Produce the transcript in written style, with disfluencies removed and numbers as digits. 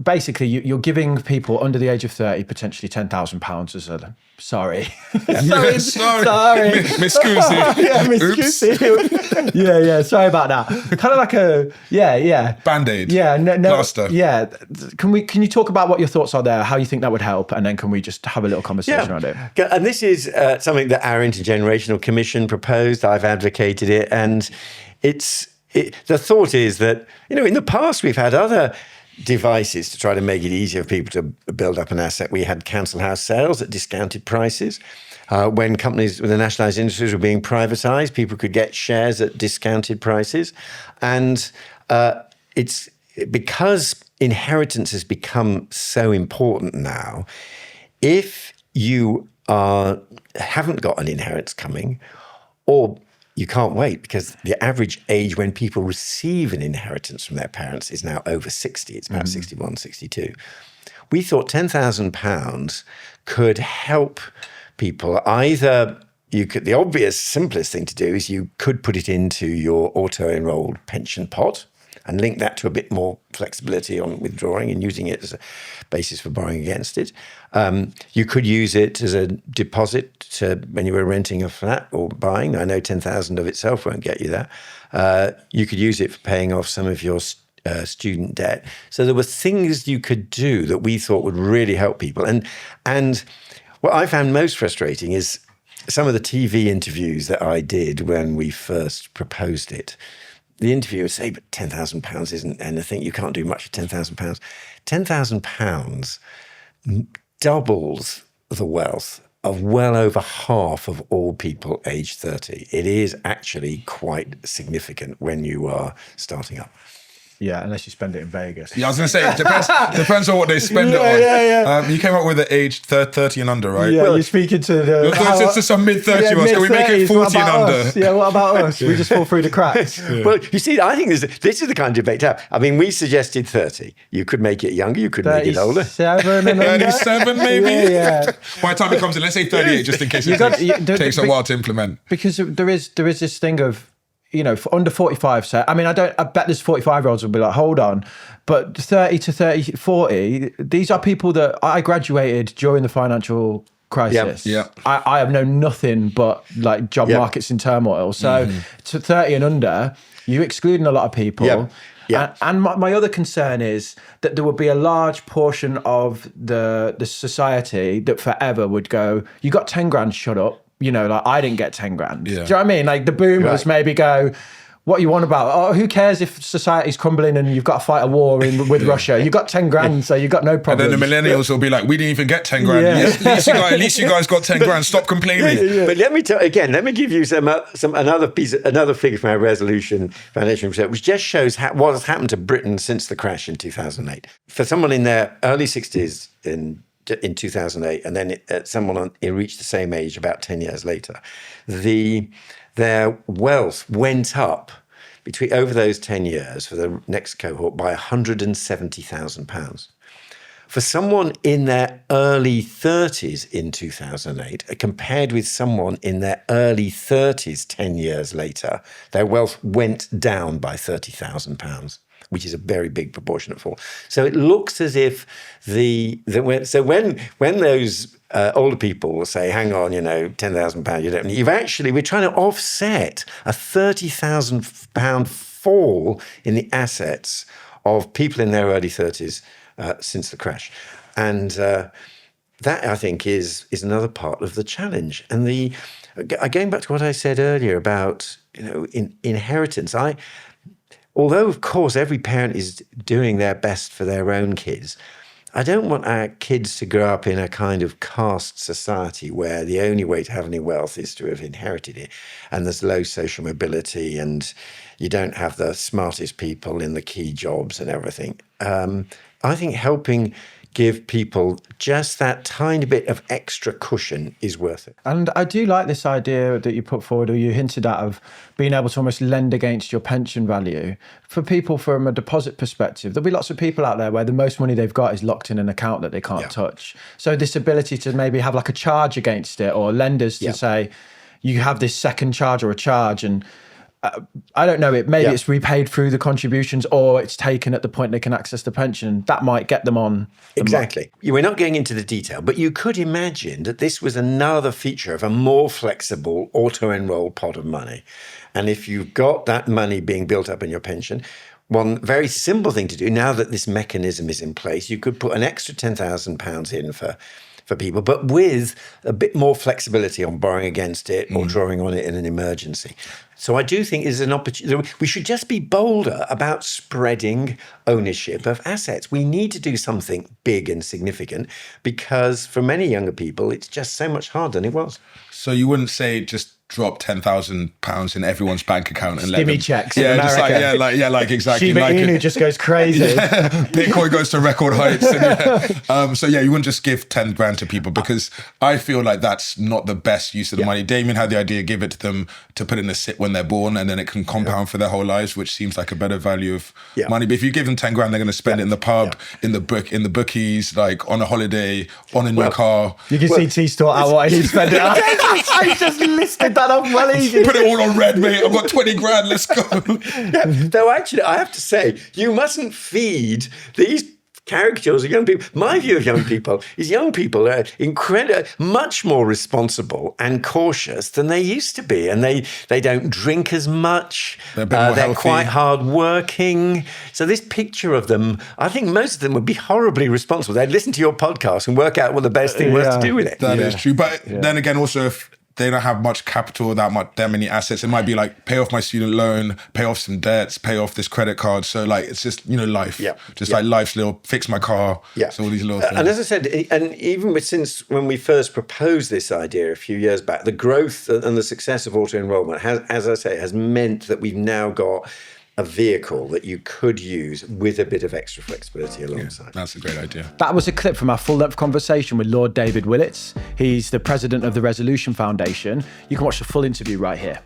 Basically, you're giving people under the age of 30 potentially £10,000 as a sorry. Sorry. Miss Goosey. Yeah, Miss Goosey. Yeah. Sorry about that. Kind of like a Band-Aid. Yeah, no, plaster. Yeah. Can you talk about what your thoughts are there? How you think that would help, and then can we just have a little conversation around it? And this is something that our Intergenerational Commission proposed. I've advocated it, and the thought is that in the past we've had other devices to try to make it easier for people to build up an asset. We had council house sales at discounted prices. When companies with the nationalised industries were being privatised, people could get shares at discounted prices. And it's because inheritance has become so important now, if you haven't got an inheritance coming, or you can't wait, because the average age when people receive an inheritance from their parents is now over 60. It's about 61, 62. We thought £10,000 could help people. Either the obvious, simplest thing to do is you could put it into your auto-enrolled pension pot and link that to a bit more flexibility on withdrawing and using it as a basis for borrowing against it. You could use it as a deposit when you were renting a flat or buying. I know 10,000 of itself won't get you that. You could use it for paying off some of your student debt. So there were things you could do that we thought would really help people. And what I found most frustrating is some of the TV interviews that I did when we first proposed it. The interviewer would say, but £10,000 isn't anything. You can't do much with £10,000. £10,000 doubles the wealth of well over half of all people aged 30. It is actually quite significant when you are starting up. Yeah, unless you spend it in Vegas. Yeah, I was going to say, it depends on what they spend it on. Yeah. You came up with the age 30 and under, right? Yeah, you're speaking to to some mid-30-year-olds. Can we make it 40 and under? Us? Yeah, what about us? We just fall through the cracks. Well, you see, I think this is the kind of debate to have. I mean, we suggested 30. You could make it younger. You could make it older. 37 maybe? Yeah. By the time it comes in, let's say 38, just in case it takes a while to implement. Because there is this thing of, for under 45, say, I bet there's 45-year-olds will be like, hold on. But 30 to 40, these are people that I graduated during the financial crisis. Yeah. I have known nothing but like job markets in turmoil. So to 30 and under, you're excluding a lot of people. Yeah. And my other concern is that there would be a large portion of the society that forever would go, you got 10 grand, shut up. I didn't get 10 grand. Yeah. Do you know what I mean? Like the boomers maybe go, what you want about? Oh, who cares if society's crumbling and you've got to fight a war with Russia? You got 10 grand, so you got no problem. And then the millennials will be like, we didn't even get 10 grand. Yeah. At least you guys got 10 grand. Stop complaining. But let me give you another figure from our Resolution Foundation research, which just shows what has happened to Britain since the crash in 2008. For someone in their early 60s in 2008, and then someone reached the same age about 10 years later, their wealth went up over those 10 years for the next cohort by £170,000. For someone in their early 30s in 2008, compared with someone in their early 30s 10 years later, their wealth went down by £30,000. Which is a very big proportionate fall. So it looks as if when those older people will say, hang on, £10,000 you don't need, we're trying to offset a £30,000 fall in the assets of people in their early 30s since the crash. And that, I think, is another part of the challenge. And going back to what I said earlier about inheritance, although, of course, every parent is doing their best for their own kids, I don't want our kids to grow up in a kind of caste society where the only way to have any wealth is to have inherited it, and there's low social mobility, and you don't have the smartest people in the key jobs and everything. I think helping give people just that tiny bit of extra cushion is worth it. And I do like this idea that you put forward, or you hinted at, of being able to almost lend against your pension value. For people from a deposit perspective, there'll be lots of people out there where the most money they've got is locked in an account that they can't touch. So this ability to maybe have like a charge against it, or lenders to say, you have this second charge or a charge, and I don't know, maybe it's repaid through the contributions, or it's taken at the point they can access the pension. That might get them on. Exactly. We're not going into the detail, but you could imagine that this was another feature of a more flexible auto-enroll pot of money. And if you've got that money being built up in your pension, one very simple thing to do, now that this mechanism is in place, you could put an extra £10,000 in for people, but with a bit more flexibility on borrowing against it or drawing on it in an emergency. So I do think there's an opportunity. We should just be bolder about spreading ownership of assets. We need to do something big and significant, because for many younger people, it's just so much harder than it was. So you wouldn't say just drop £10,000 in everyone's bank account and let Stimmy them checks. Yeah, in just America. like exactly. Shiba like Inu just goes crazy. Bitcoin goes to record heights. And, so you wouldn't just give 10 grand to people, because I feel like that's not the best use of the money. Damien had the idea, give it to them to put in a SIP when they're born, and then it can compound for their whole lives, which seems like a better value of money. But if you give them 10 grand, they're going to spend it in the pub, in the bookies, like on a holiday, on a new car. You can see T Store out what he'd spend it on. I just listed that off well easy. Put it all on red, mate. I've got 20 grand. Let's go. Though actually, I have to say, you mustn't feed these caricatures of young people. My view of young people is young people are much more responsible and cautious than they used to be. And they don't drink as much. They're quite hardworking. So this picture of them, I think most of them would be horribly responsible. They'd listen to your podcast and work out what the best thing was to do with it. That is true. But then again, also, if they don't have much capital, that many assets, it might be like, pay off my student loan, pay off some debts, pay off this credit card. So like, it's just, life. Like life's little, fix my car. So all these little things. And as I said, and even since when we first proposed this idea a few years back, the growth and the success of auto-enrollment has, as I say, has meant that we've now got a vehicle that you could use with a bit of extra flexibility alongside. That's a great idea. That was a clip from our full-length conversation with Lord David Willetts. He's the president of the Resolution Foundation. You can watch the full interview right here.